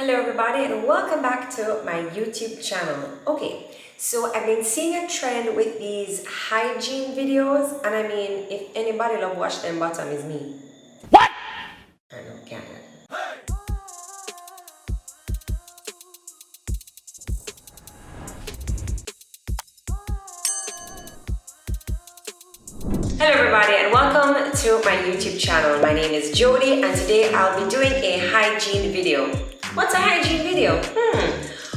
Hello everybody and welcome back to my YouTube channel. Okay, so I've been seeing a trend with these hygiene videos, and I mean, if anybody love wash them bottom is me. What? I know, can't. Hello everybody and welcome to my YouTube channel. My name is Jodi and today I'll be doing a hygiene video. What's a hygiene video?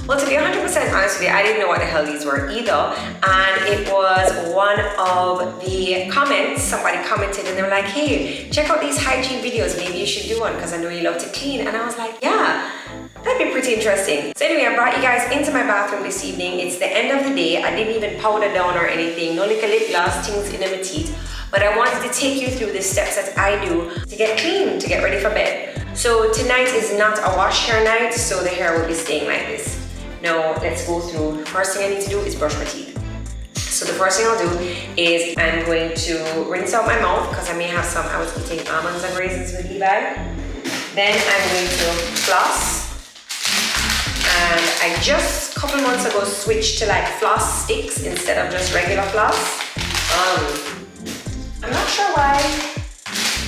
Well, to be 100% honest with you, I didn't know what the hell these were either. And it was one of the comments, somebody commented and they were like, hey, check out these hygiene videos. Maybe you should do one because I know you love to clean. And I was like, yeah, that'd be pretty interesting. So anyway, I brought you guys into my bathroom this evening. It's the end of the day. I didn't even powder down or anything. No little lip gloss, things in my teeth. But I wanted to take you through the steps that I do to get clean, to get ready for bed. So tonight is not a wash hair night, so the hair will be staying like this. Now let's go through. First thing I need to do is brush my teeth. So the first thing I'll do is I'm going to rinse out my mouth because I may have some, I was eating almonds and raisins with Levi. Then I'm going to floss. And I just a couple months ago switched to like floss sticks instead of just regular floss. I'm not sure why.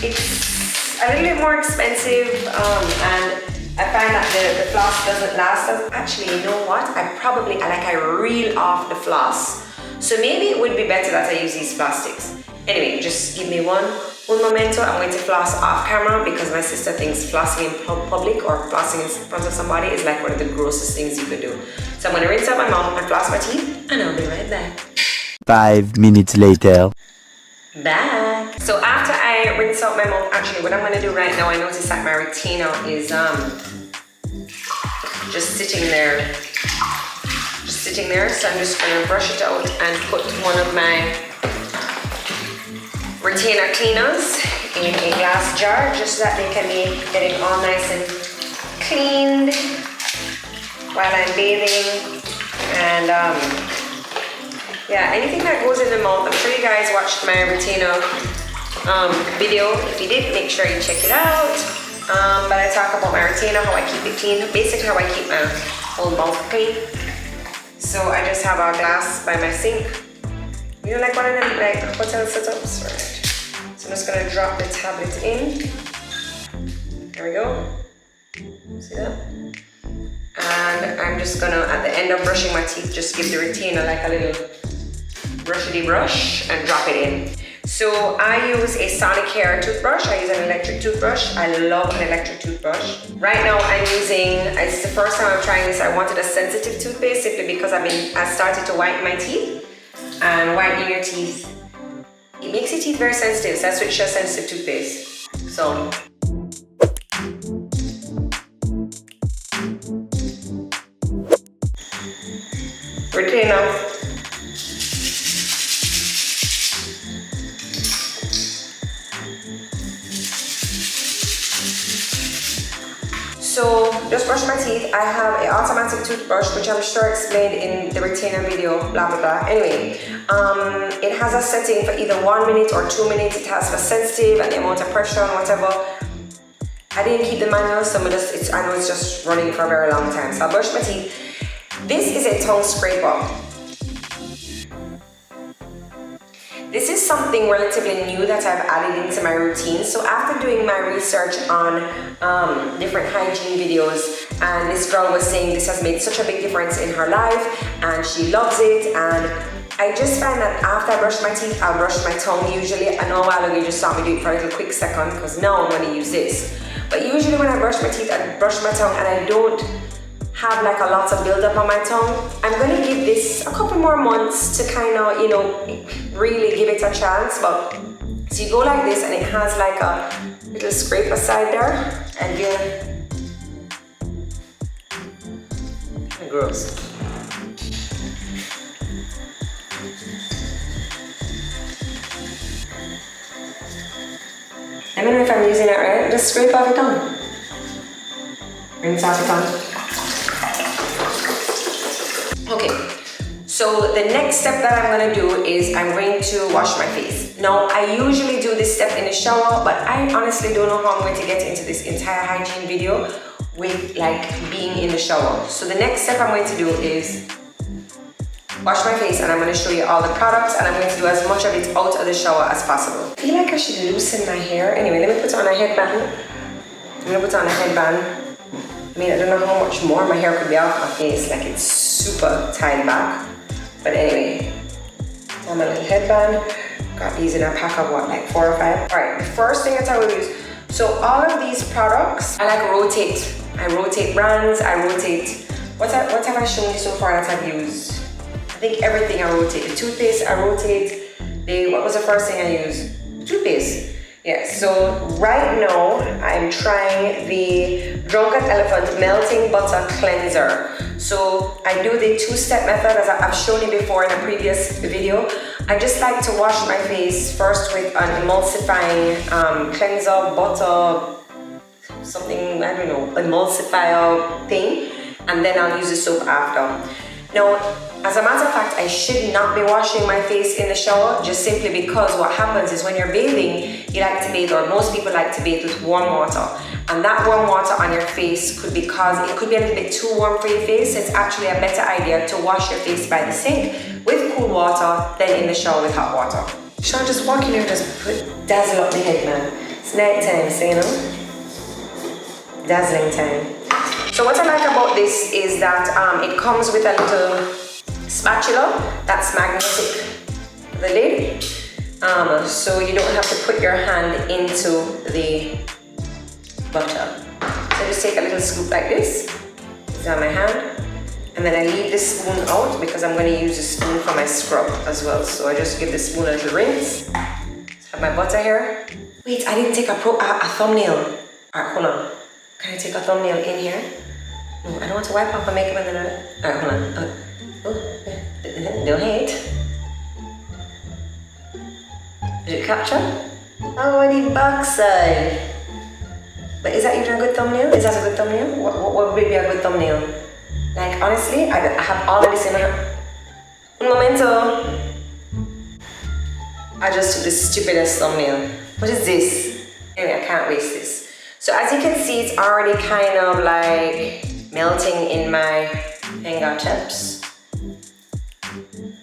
It's a little bit more expensive and I find that the floss doesn't last as, actually, you know what? I reel off the floss. So maybe it would be better that I use these plastics. Anyway, just give me one momento. I'm going to floss off camera because my sister thinks flossing in public or flossing in front of somebody is like one of the grossest things you could do. So I'm going to rinse out my mouth and floss my teeth and I'll be right back. 5 minutes later. Back. So after I rinse out my mouth, actually what I'm going to do right now, I noticed that my retainer is just sitting there. So I'm just going to brush it out and put one of my retainer cleaners in a glass jar just so that they can be getting all nice and cleaned while I'm bathing. And yeah, anything that goes in the mouth, I'm sure you guys watched my retainer video. If you did, make sure you check it out. But I talk about my retainer, how I keep it clean, basically how I keep my whole mouth clean. So I just have a glass by my sink. You know, like one of them like hotel setups, right? So I'm just gonna drop the tablet in. There we go. See that? And I'm just gonna, at the end of brushing my teeth, just give the retainer like a little brushity brush and drop it in. So I use a Soni Care toothbrush. I use an electric toothbrush. I love an electric toothbrush. Right now I'm using, it's the first time I'm trying this. I wanted a sensitive toothpaste simply because I started to whiten my teeth. And whitening your teeth, it makes your teeth very sensitive. So I switched to a sensitive toothpaste. So retainer. So just brush my teeth. I have an automatic toothbrush, which I'm sure explained in the retainer video, blah blah blah. Anyway, it has a setting for either 1 minute or 2 minutes. It has for sensitive and the amount of pressure and whatever. I didn't keep the manual, so I know it's just running for a very long time. So I'll brush my teeth. This is a tongue scraper. This is something relatively new that I've added into my routine. So after doing my research on different hygiene videos, and this girl was saying this has made such a big difference in her life and she loves it, and I just find that after I brush my teeth, I'll brush my tongue usually. I know a while ago you just saw me do it for a little quick second because now I'm going to use this. But usually when I brush my teeth, I brush my tongue and I don't have like a lot of buildup on my tongue. I'm gonna give this a couple more months to kind of, you know, really give it a chance. But so you go like this and it has like a little scraper side there, and you're gross. I don't know if I'm using it right. Just scrape off your tongue. Rinse off your tongue. Okay, so the next step that I'm going to do is I'm going to wash my face. Now, I usually do this step in the shower, but I honestly don't know how I'm going to get into this entire hygiene video with like being in the shower. So the next step I'm going to do is wash my face, and I'm going to show you all the products, and I'm going to do as much of it out of the shower as possible. I feel like I should loosen my hair. Anyway, let me put on a headband. I'm going to put on a headband. I mean, I don't know how much more my hair could be off my face, like it's super tied back. But anyway, I'm a little headband. Got these in a pack of what, like 4 or 5? All right, the first thing that I will use, so all of these products, I like rotate. I rotate brands, I rotate, what have I shown you so far that I've used? I think everything I rotate. The toothpaste, I rotate. What was the first thing I used? Toothpaste. Yeah, so right now I'm trying the Drunken Elephant Melting Butter Cleanser. So I do the 2-step method as I've shown you before in a previous video. I just like to wash my face first with an emulsifying cleanser, butter, something, I don't know, emulsifier thing, and then I'll use the soap after. Now, as a matter of fact, I should not be washing my face in the shower, just simply because what happens is when you're bathing, you like to bathe, or most people like to bathe with warm water. And that warm water on your face could be it could be a little bit too warm for your face. It's actually a better idea to wash your face by the sink with cool water than in the shower with hot water. So I'm just walking here, just dazzle up the head, man. It's night time, so you know, dazzling time. So what I like about this is that it comes with a little spatula that's magnetic, the lid, so you don't have to put your hand into the butter. So just take a little scoop like this, it's on my hand, and then I leave the spoon out because I'm going to use the spoon for my scrub as well. So I just give the spoon a little rinse. Have my butter here. Wait, I didn't take a thumbnail. Alright, hold on. Can I take a thumbnail in here? No, I don't want to wipe off my makeup and then alright, hold on. Don't hate. Did it capture? Oh, the backside. But is that even a good thumbnail? Is that a good thumbnail? What would be a good thumbnail? Like, honestly, I have all of this in my hand. Un momento. I just took the stupidest thumbnail. What is this? Anyway, I can't waste this. So as you can see, it's already kind of like melting in my fingertips.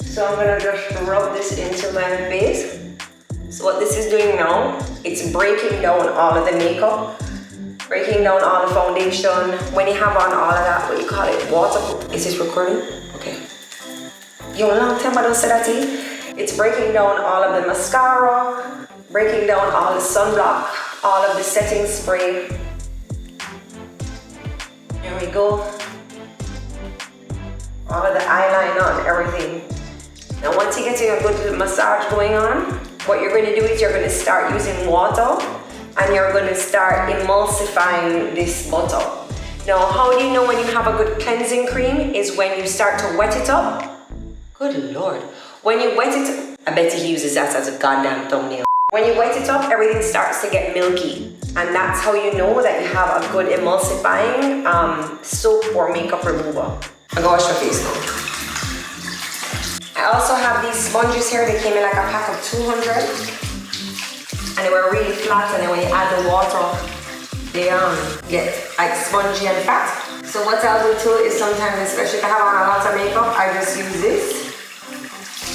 So I'm gonna just rub this into my face. So what this is doing now, it's breaking down all of the makeup, breaking down all the foundation. When you have on all of that, what you call it, waterproof. Is this recording? Okay. Yo, long time I don't say that to you. It's breaking down all of the mascara, breaking down all the sunblock, all of the setting spray. There we go. All of the eyeliner and everything. Now once you're getting a good little massage going on, what you're going to do is you're going to start using water and you're going to start emulsifying this butter. Now how do you know when you have a good cleansing cream is when you start to wet it up. Good Lord. When you wet it, I bet he uses that as a goddamn thumbnail. When you wet it up, everything starts to get milky. And that's how you know that you have a good emulsifying soap or makeup remover. I'm gonna wash my face now. I also have these sponges here. They came in like a pack of 200. And they were really flat, and then when you add the water, they get like spongy and fat. So what I'll do too is sometimes, especially if I have on a lot of makeup, I just use this.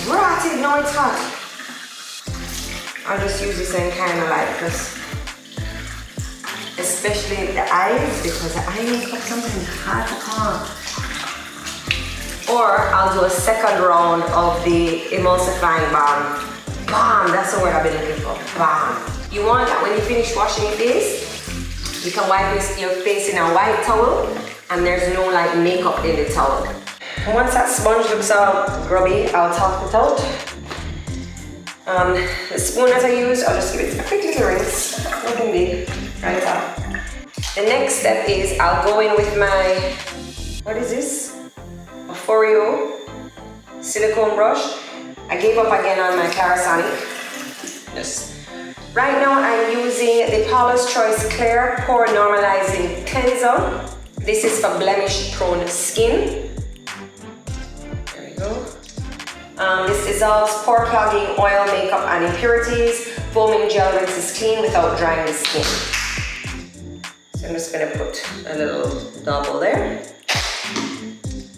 Right, no, it's hot. I'll just use this and kind of like just, especially the eyes, because the eye makeup sometimes is hard to calm. Or I'll do a second round of the emulsifying balm. Balm, that's the word I've been looking for. Balm. You want that when you finish washing your face, you can wipe your face in a white towel, and there's no like makeup in the towel. And once that sponge looks all grubby, I'll top it out. The spoon that I use, I'll just give it a quick little rinse. Nothing big, right up. The next step is I'll go in with my, what is this? A Foreo silicone brush. I gave up again on my Salicylic. Yes. Right now I'm using the Paula's Choice Clear Pore Normalizing Cleanser. This is for blemish prone skin. There we go. This dissolves pore clogging oil, makeup and impurities. Foaming gel rinses clean without drying the skin. So I'm just gonna put a little double there.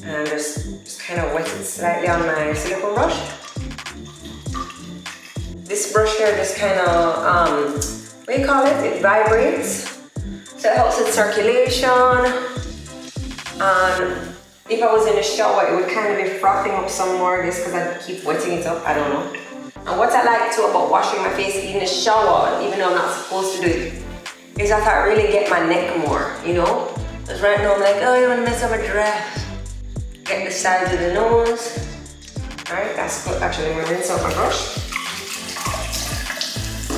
And just kind of wet it slightly on my silicone brush. This brush here just kind of, what do you call it? It vibrates. So it helps with circulation. If I was in the shower, it would kind of be frothing up some more just because I keep wetting it up, I don't know. And what I like too about washing my face in the shower, even though I'm not supposed to do it, is that I really get my neck more, you know? Because right now I'm like, oh, you want to mess up my dress. Get the sides of the nose. Alright, that's good. Actually, I'm going to rinse out my brush.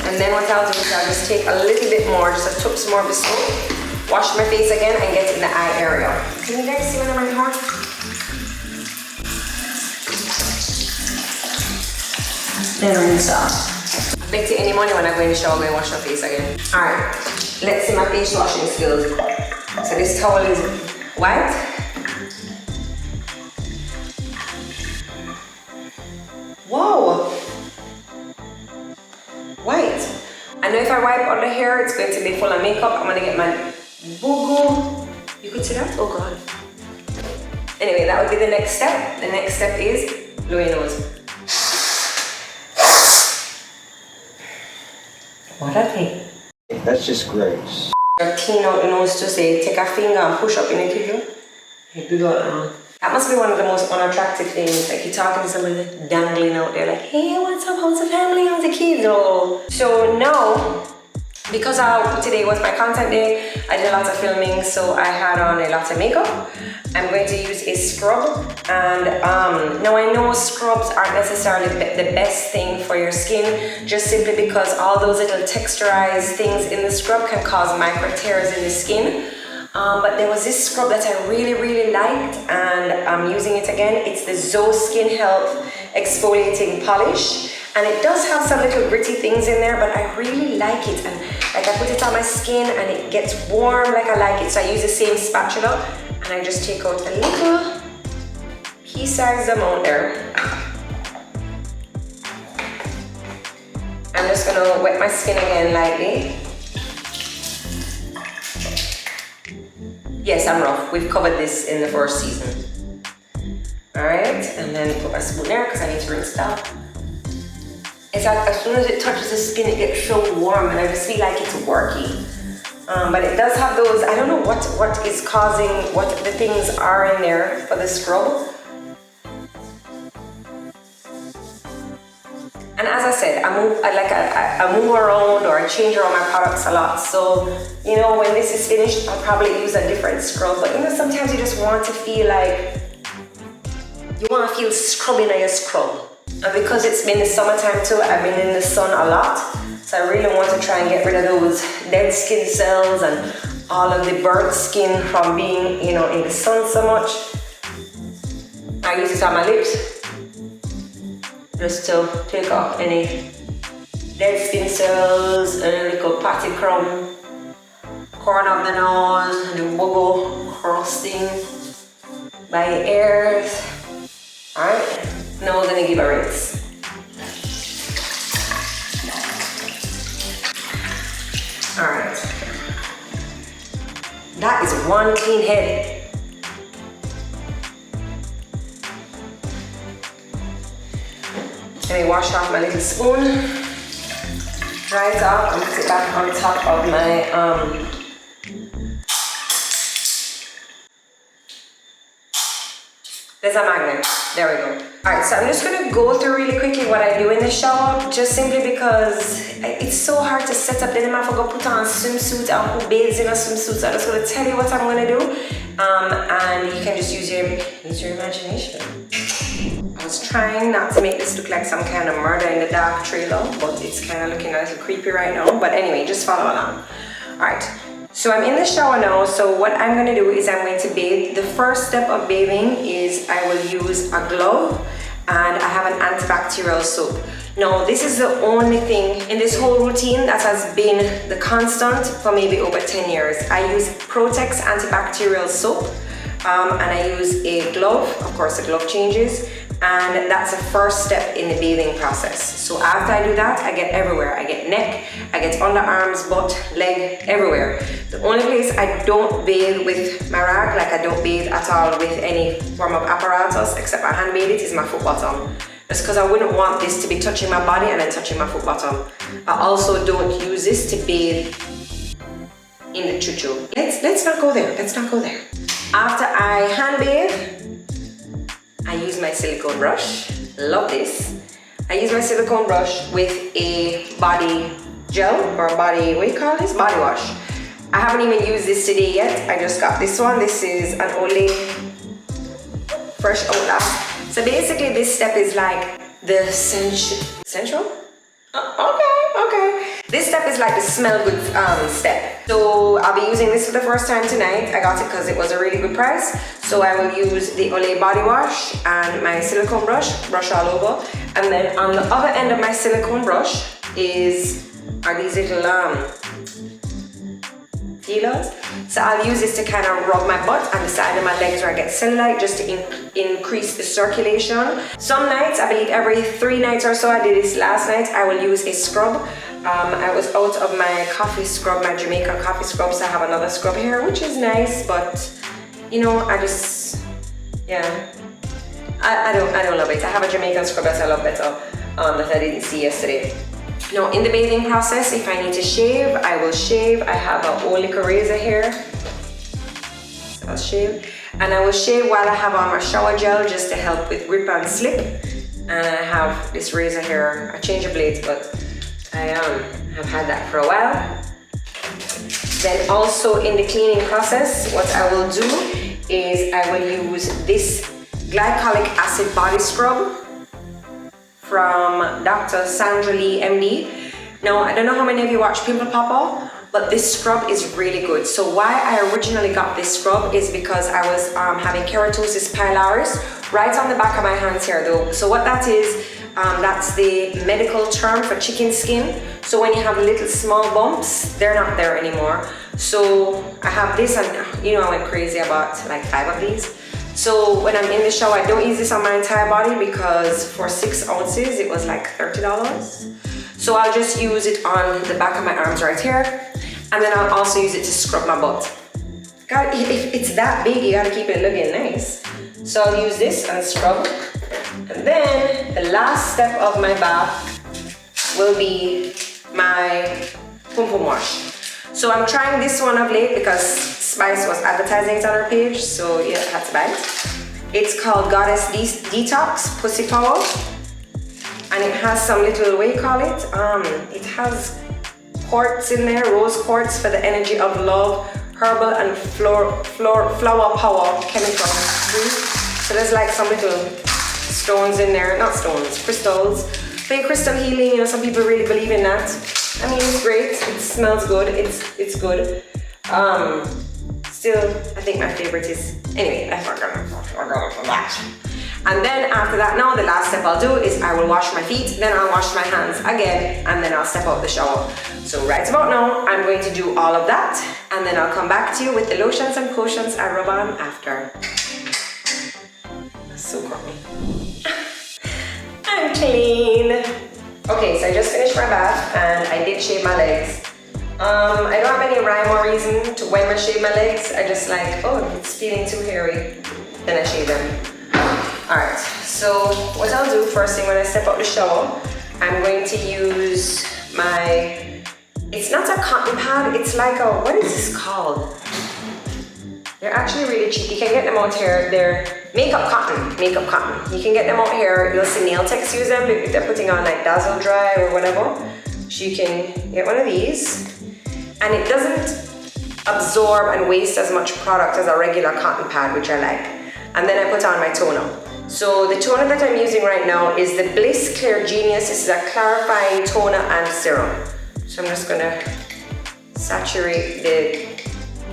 And then what I'll do is I'll just take a little bit more, just a touch more of the soap. Wash my face again and get in the eye area. Can you guys see what I'm doing? Then rinse off. I bet you any money when I go in the shower and wash my face again. Alright, let's see my face washing skills. So this towel is white. Whoa! White. I know if I wipe on the hair, it's going to be full of makeup. I'm gonna get my boo-goo. You could see that? Oh God. Anyway, that would be the next step. The next step is blow your nose. What a thing. That's just gross. Clean out the nose to say, take a finger and push up in it, you know? That must be one of the most unattractive things. Like you're talking to somebody dangling out there, like, hey, what's up? How's the family? How's the kids? Oh. So now, because today was my content day, I did a lot of filming, so I had on a lot of makeup. I'm going to use a scrub, and now I know scrubs aren't necessarily the best thing for your skin, just simply because all those little texturized things in the scrub can cause micro tears in the skin. But there was this scrub that I really liked, and I'm using it again. It's the Zoe Skin Health Exfoliating Polish, and it does have some little gritty things in there, but I really like it. And like I put it on my skin and it gets warm like I like it. So I use the same spatula and I just take out a little pea-sized amount there. I'm just gonna wet my skin again lightly. Yes, I'm rough. We've covered this in the first season. Alright, and then put my spoon there because I need to rinse it out. It's like as soon as it touches the skin, it gets so warm and I just feel like it's working. But it does have those, I don't know what is causing, what the things are in there for the scrub. And as I said, I move around or I change around my products a lot. So, you know, when this is finished, I'll probably use a different scrub. But you know, sometimes you just want to feel like, you want to feel scrubbing on your scrub. And because it's been the summertime too, I've been in the sun a lot. So I really want to try and get rid of those dead skin cells and all of the burnt skin from being, you know, in the sun so much. I use it on my lips, just to take off any dead skin cells and a little patty crumb, corner of the nose, and the bubble crusting by the ears. Alright, now we're gonna give a rinse. Alright, that is one clean head. Let me wash off my little spoon, dry it off, and put it back on top of my there's a magnet. There we go. Alright, so I'm just gonna go through really quickly what I do in the shower, just simply because it's so hard to set up. Then I'm gonna go put on a swimsuit, and who bathes in a swimsuit. So I'm just gonna tell you what I'm gonna do, and you can just use your imagination. I was trying not to make this look like some kind of murder in the dark trailer, but it's kind of looking a little creepy right now. But anyway, just follow along. Alright, so I'm in the shower now. So what I'm going to do is I'm going to bathe. The first step of bathing is I will use a glove, and I have an antibacterial soap. Now, this is the only thing in this whole routine that has been the constant for maybe over 10 years. I use Protex antibacterial soap, and I use a glove. Of course, the glove changes. And that's the first step in the bathing process. So after I do that, I get everywhere. I get neck, I get underarms, butt, leg, everywhere. The only place I don't bathe with my rag, like I don't bathe at all with any form of apparatus, except I hand bathe it, is my foot bottom. Just because I wouldn't want this to be touching my body and then touching my foot bottom. I also don't use this to bathe in the choo-choo. Let's not go there, let's not go there. After I hand bathe, I use my silicone brush. Love this. I use my silicone brush with a body gel or body, what do you call this? Body wash. I haven't even used this today yet. I just got this one. This is an Olay Fresh Outlast. So basically this step is like the sensual? Okay. This step is like the smell good step. So I'll be using this for the first time tonight. I got it because it was a really good price. So I will use the Olay body wash and my silicone brush all over. And then on the other end of my silicone brush are these little feelers. So I'll use this to kind of rub my butt and the side of my legs where I get cellulite, just to increase the circulation. Some nights, I believe every 3 nights or so, I did this last night, I will use a scrub. I was out of my coffee scrub, my Jamaican coffee scrub, so I have another scrub here, which is nice, but you know, I just, yeah, I don't love it. I have a Jamaican scrub that I love better, that I didn't see yesterday. Now, in the bathing process, if I need to shave, I will shave. I have an old liquor razor here, so I'll shave. And I will shave while I have on my shower gel just to help with grip and slip. And I have this razor here. I change the blades, but I have had that for a while. Then also in the cleaning process, what I will do is I will use this Glycolic Acid Body Scrub from Dr. Sandra Lee, MD. Now, I don't know how many of you watch Pimple Popper, but this scrub is really good. So why I originally got this scrub is because I was having keratosis pilaris right on the back of my hands here though. So what that is, that's the medical term for chicken skin. So when you have little small bumps, they're not there anymore. So I have this, and you know, I went crazy about like 5 of these. So when I'm in the shower, I don't use this on my entire body because for 6 ounces, it was like $30. So I'll just use it on the back of my arms right here. And then I'll also use it to scrub my butt. God, if it's that big, you gotta keep it looking nice. So I'll use this and scrub. And then the last step of my bath will be my pum pum wash. So I'm trying this one of late because Spice was advertising it on her page, so yeah, I had to buy it. It's called Goddess Detox Pussy Power, and it has some little, what do you call it? It has quartz in there, rose quartz for the energy of love, herbal and flower power chemical. So there's like some little stones in there, not stones, crystals. For your crystal healing, you know, some people really believe in that. I mean, it's great, it smells good, it's good. Still, I think my favorite is, anyway, I forgot that. And then after that, now the last step I'll do is I will wash my feet, then I'll wash my hands again, and then I'll step out the shower. So right about now, I'm going to do all of that, and then I'll come back to you with the lotions and potions I rub on after. So crummy. I'm clean. Okay, so I just finished my bath, and I did shave my legs. I don't have any rhyme or reason to when I shave my legs. I just like, oh, it's feeling too hairy, then I shave them. Alright, so what I'll do first thing when I step out the shower, I'm going to use my, it's not a cotton pad, it's like a, what is this called? They're actually really cheap. You can get them out here. They're makeup cotton. You can get them out here. You'll see nail techs use them if they're putting on like Dazzle Dry or whatever. So you can get one of these. And it doesn't absorb and waste as much product as a regular cotton pad, which I like. And then I put on my toner. So the toner that I'm using right now is the Bliss Clear Genius. This is a clarifying toner and serum. So I'm just gonna saturate the,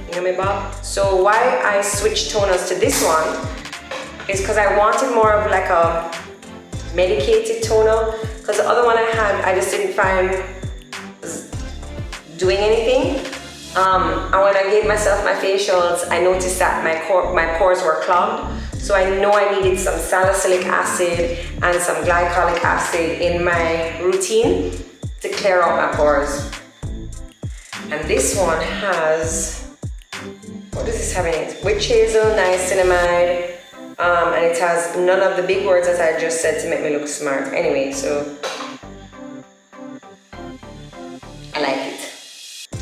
you know me, Bob? So why I switched toners to this one is because I wanted more of like a medicated toner, because the other one I had, I just didn't find doing anything. And when I gave myself my facials, I noticed that my pores were clogged. So I know I needed some salicylic acid and some glycolic acid in my routine to clear out my pores. And this one has, what does this have in it? Witch hazel, niacinamide, and it has none of the big words that I just said to make me look smart. Anyway, so I like it.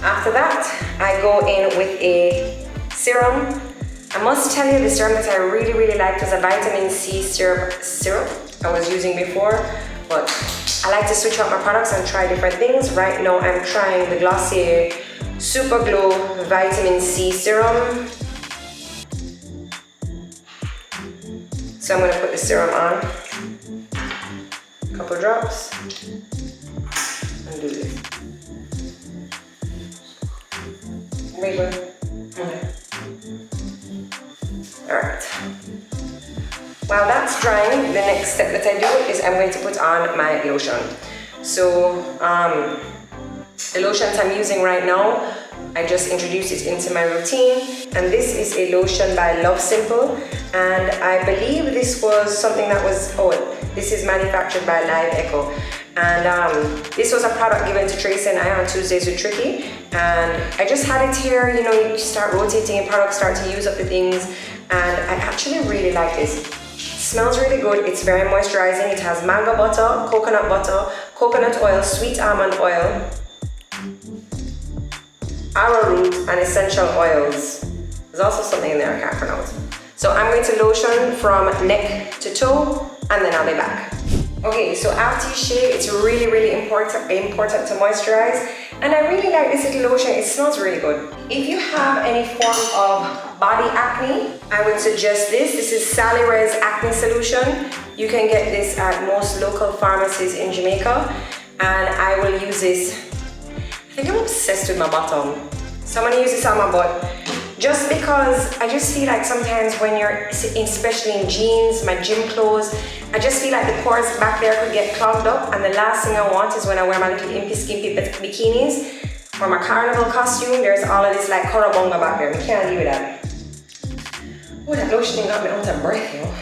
After that, I go in with a serum. I must tell you the serum that I really liked was a vitamin C syrup I was using before, but I like to switch up my products and try different things. Right now I'm trying the Glossier Super Glow Vitamin C Serum. So I'm going to put the serum on, a couple drops, and do this. Very good. Okay. Alright. While that's drying, the next step that I do is I'm going to put on my lotion. So the lotions I'm using right now, I just introduced it into my routine, and this is a lotion by Love Simple, and I believe this was something that was, this is manufactured by Ecco, and this was a product given to Tracy and I on Tuesdays with Tricky, and I just had it here. You know, you start rotating and products start to use up the things, and I actually really like this. It smells really good. It's very moisturizing. It has mango butter, coconut oil, sweet almond oil, arrowroot, and essential oils. There's also something in there I can't pronounce. So I'm going to lotion from neck to toe, and then I'll be back. Okay, so after you shave, it's really important to moisturize, and I really like this little lotion. It smells really good. If you have any form of body acne, I would suggest this. This is Sali Res Acne Solution. You can get this at most local pharmacies in Jamaica, and I will use this. I think I'm obsessed with my bottom, so I'm gonna use this on my butt. Just because I just feel like sometimes when you're, especially in jeans, my gym clothes, I just feel like the pores back there could get clogged up, and the last thing I want is when I wear my little impy skimpy bikinis or my carnival costume, there's all of this like korobonga back there. You can't leave it at. Oh, that lotion got me out of breath, you know.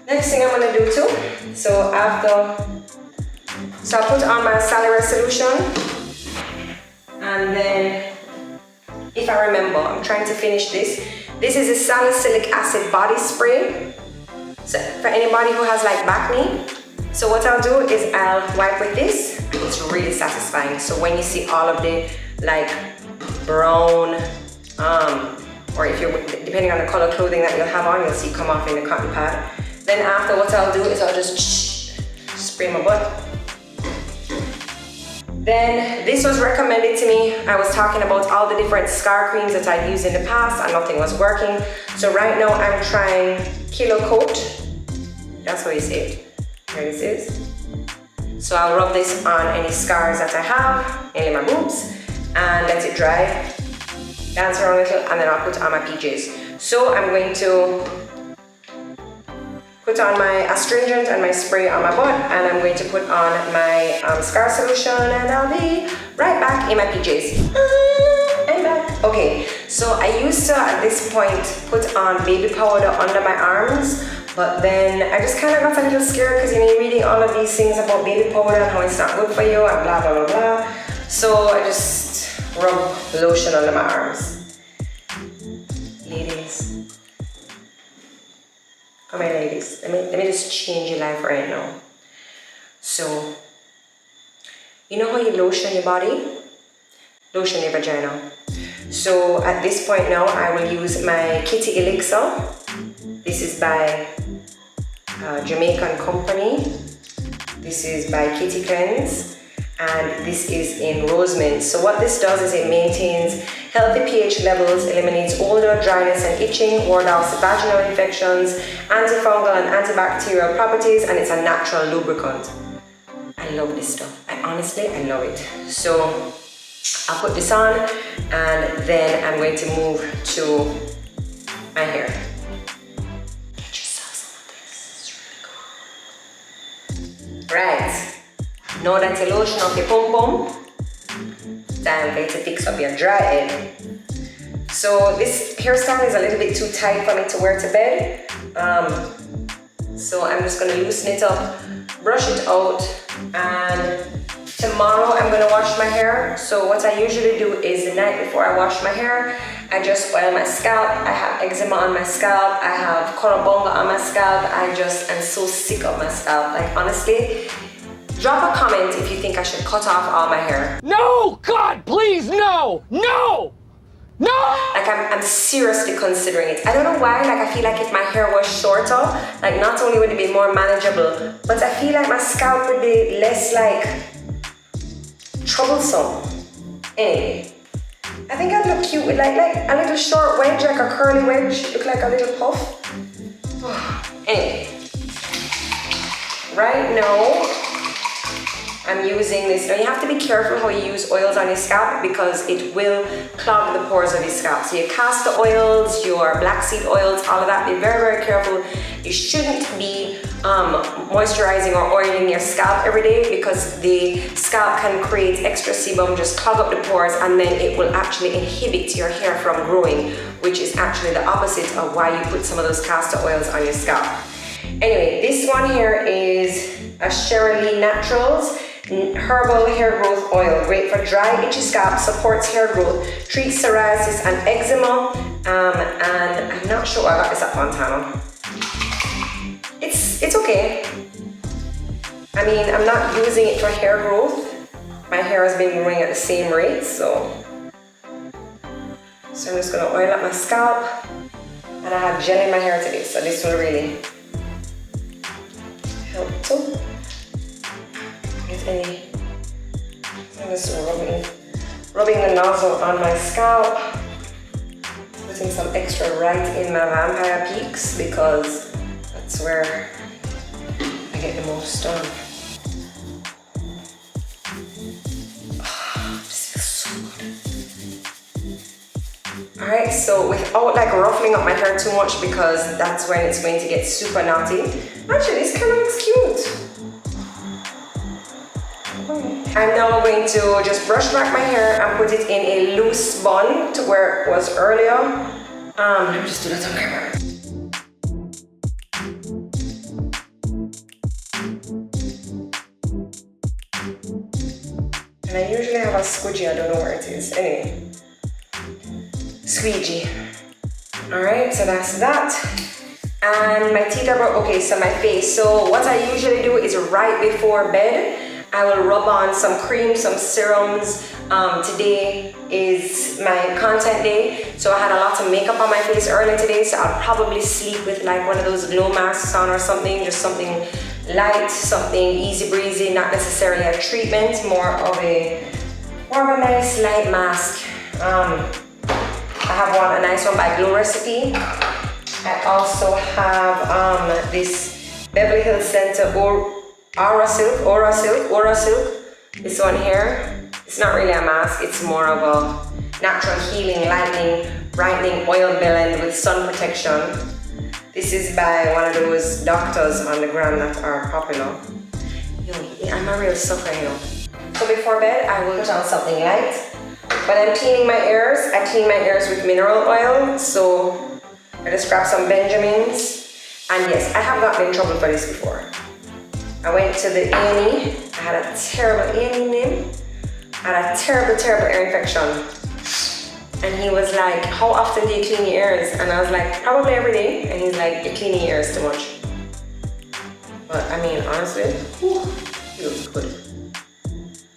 Next thing I'm gonna do too, so I put on my Sali Res solution, and then if I remember, I'm trying to finish this. This is a salicylic acid body spray. So for anybody who has like back knee. So what I'll do is I'll wipe with this. It's really satisfying. So when you see all of the like brown, or if you're, depending on the color clothing that you'll have on, you'll see come off in the cotton pad. Then after, what I'll do is I'll just spray my butt. Then this was recommended to me. I was talking about all the different scar creams that I'd used in the past and nothing was working. So right now I'm trying Kelo-cote. That's what you say it. Here this is. So I'll rub this on any scars that I have, mainly my boobs, and let it dry. Dance around a little, and then I'll put on my PJs. So I'm going to put on my astringent and my spray on my butt, and I'm going to put on my scar solution, and I'll be right back in my PJs. I'm back. Okay, so I used to at this point put on baby powder under my arms, but then I just kind of got a little scared because you're reading all of these things about baby powder and how it's not good for you and blah blah blah. So I just rub lotion under my arms. Ladies. Come here, ladies. Let me just change your life right now. So, you know how you lotion your body? Lotion your vagina. So at this point now, I will use my Kitty elixir. This is by Jamaican Company. This is by Kitty Cleanse, and this is in rose mint. So what this does is it maintains healthy pH levels, eliminates odor, dryness and itching, ward off vaginal infections, antifungal and antibacterial properties, and it's a natural lubricant. I love this stuff. I love it. So I'll put this on, and then I'm going to move to my hair. I just saw some of this. It's really good. Right. Now that you lotion off your pom-pom, time for you to fix up your dry end. So this hairstyle is a little bit too tight for me to wear to bed. So I'm just gonna loosen it up, brush it out, and tomorrow I'm gonna wash my hair. So what I usually do is the night before I wash my hair, I just oil my scalp. I have eczema on my scalp. I have corabonga on my scalp. I just am so sick of my scalp. Like honestly, drop a comment if you think I should cut off all my hair. No! God, please, no! No! No! Like I'm seriously considering it. I don't know why, like I feel like if my hair was shorter, like not only would it be more manageable, but I feel like my scalp would be less like troublesome. Anyway, I think I'd look cute with like a little short wedge, like a curly wedge, look like a little puff. Anyway, right now, I'm using this. Now you have to be careful how you use oils on your scalp because it will clog the pores of your scalp. So your castor oils, your black seed oils, all of that, be very, very careful. You shouldn't be moisturizing or oiling your scalp every day because the scalp can create extra sebum, just clog up the pores, and then it will actually inhibit your hair from growing, which is actually the opposite of why you put some of those castor oils on your scalp. Anyway, this one here is a Shirley Naturals Herbal Hair Growth Oil. Great for dry, itchy scalp, supports hair growth, treats psoriasis and eczema. And I'm not sure I got this at Fontana. It's okay. I mean, I'm not using it for hair growth. My hair has been growing at the same rate, so I'm just gonna oil up my scalp. And I have gel in my hair today, so this will really help too. Get any. I'm just rubbing the nozzle on my scalp. Putting some extra right in my vampire peaks because that's where I get the most done. Oh, this feels so good. Alright, so without like ruffling up my hair too much because that's when it's going to get super knotty. Actually, this kind of looks cute. I'm now going to just brush back my hair and put it in a loose bun to where it was earlier. Let me just do that on camera. And I usually have a squeegee, I don't know where it is. Anyway, squeegee. Alright, so that's that. And my teeth are broke. Okay, so my face. So what I usually do is right before bed, I will rub on some cream, some serums. Today is my content day, so I had a lot of makeup on my face earlier today, so I'll probably sleep with like one of those glow masks on or something, just something light, something easy breezy, not necessarily a treatment, more of a nice light mask. I have a nice one by Recipie. I also have this Beverly Hills Center Aura Silk. This one here. It's not really a mask, it's more of a natural healing, lightening, brightening oil blend with sun protection. This is by one of those doctors on the gram that are popular. Yo, I'm a real sucker, you know. So before bed, I will put on something light. When I'm cleaning my ears, I clean my ears with mineral oil. So I just grab some Benjamins. And yes, I have gotten in trouble for this before. I went to the A&E. I had a terrible A&E name. I had a terrible ear infection. And he was like, how often do you clean your ears? And I was like, probably every day. And he's like, you're cleaning your ears too much. But I mean, honestly, it feels good.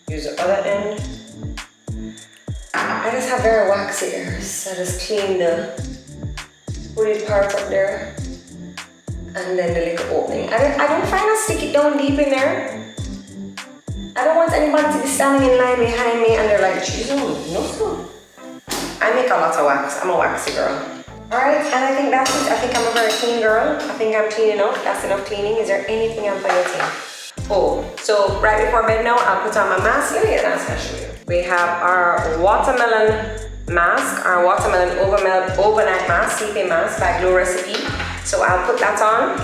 Use the other end. I just have very waxy ears. I just clean the woody part up there. And then the little opening. I don't find I stick it down deep in there. I don't want anybody to be standing in line behind me and they're like, geez, no. I make a lot of wax. I'm a waxy girl. Alright, and I think that's it. I think I'm a very clean girl. I think I'm clean enough. That's enough cleaning. Is there anything I'm forgetting? Oh, so right before bed now, I'll put on my mask. Let me get a mask, I'll show you. We have our watermelon mask, our watermelon overnight mask, sleeping mask by Recipie. So I'll put that on.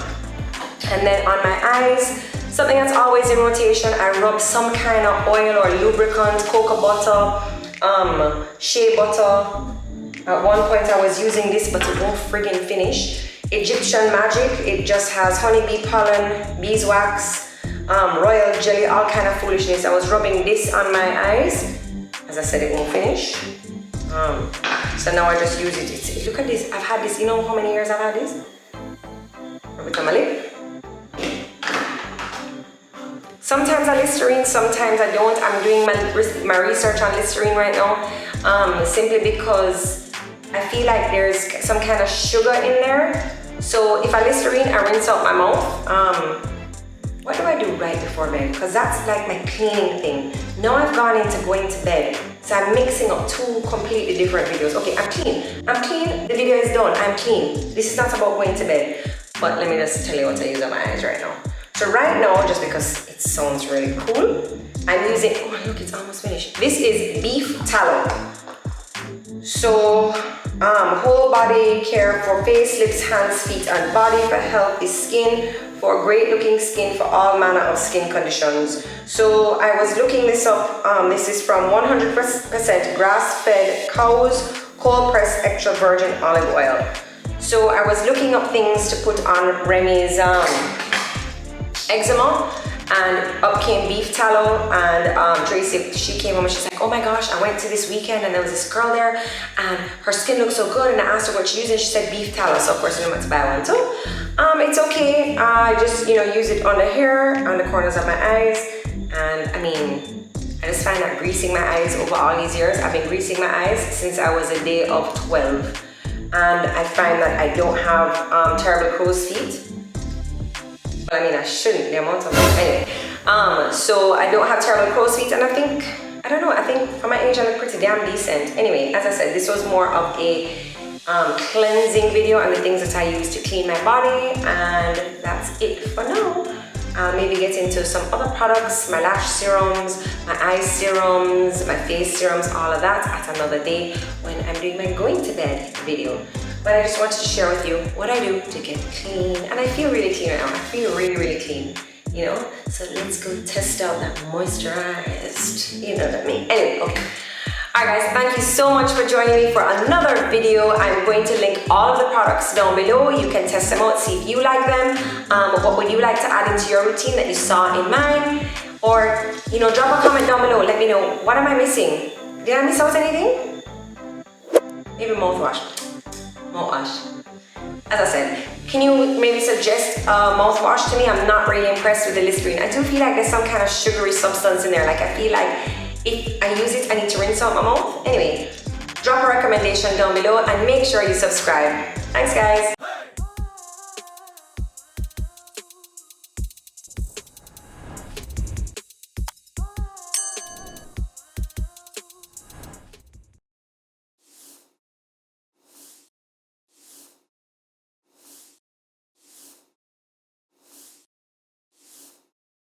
And then on my eyes, something that's always in rotation, I rub some kind of oil or lubricant, cocoa butter, shea butter. At one point I was using this, but it won't friggin' finish. Egyptian magic, it just has honeybee pollen, beeswax, royal jelly, all kind of foolishness. I was rubbing this on my eyes. As I said, it won't finish. So now I just use it. Look at this, I've had this, you know how many years I've had this? Rub it on my lip. Sometimes I Listerine, sometimes I don't. I'm doing my research on Listerine right now, simply because I feel like there's some kind of sugar in there. So if I Listerine, I rinse out my mouth. What do I do right before bed? Because that's like my cleaning thing. Now I've gone into going to bed. So I'm mixing up two completely different videos. Okay, I'm clean. I'm clean. The video is done. I'm clean. This is not about going to bed. But let me just tell you what I use on my eyes right now. So right now, just because it sounds really cool, I'm using, oh look, it's almost finished. This is beef tallow. So, whole body care for face, lips, hands, feet, and body, for healthy skin, for great looking skin, for all manner of skin conditions. So I was looking this up. This is from 100% grass-fed cows, cold pressed extra virgin olive oil. So I was looking up things to put on Remy's eczema, and up came beef tallow. And Tracy, she came home and she's like, oh my gosh, I went to this weekend and there was this girl there and her skin looked so good, and I asked her what she used and she said beef tallow. So of course I knew what to buy one too. It's okay. I just, you know, use it on the hair, on the corners of my eyes. And I mean, I just find that greasing my eyes over all these years, I've been greasing my eyes since I was a day of 12. And I find that I don't have terrible crow's feet. I mean, I shouldn't, the amount of anyway. So I don't have terrible crow's feet, and I think for my age I look pretty damn decent. Anyway, as I said, this was more of a cleansing video and the things that I use to clean my body, and that's it for now. I'll maybe get into some other products, my lash serums, my eye serums, my face serums, all of that at another day when I'm doing my going to bed video. But I just wanted to share with you what I do to get clean. And I feel really clean right now. I feel really, really clean, you know? So let's go test out that moisturized, you know what I mean? Anyway, okay. Alright guys, thank you so much for joining me for another video. I'm going to link all of the products down below. You can test them out, see if you like them. What would you like to add into your routine that you saw in mine? Or, you know, drop a comment down below. Let me know, what am I missing? Did I miss out anything? Maybe mouthwash. Mouthwash. As I said, can you maybe suggest a mouthwash to me? I'm not really impressed with the Listerine. I do feel like there's some kind of sugary substance in there. Like I feel like if I use it, I need to rinse out my mouth. Anyway, drop a recommendation down below and make sure you subscribe. Thanks guys.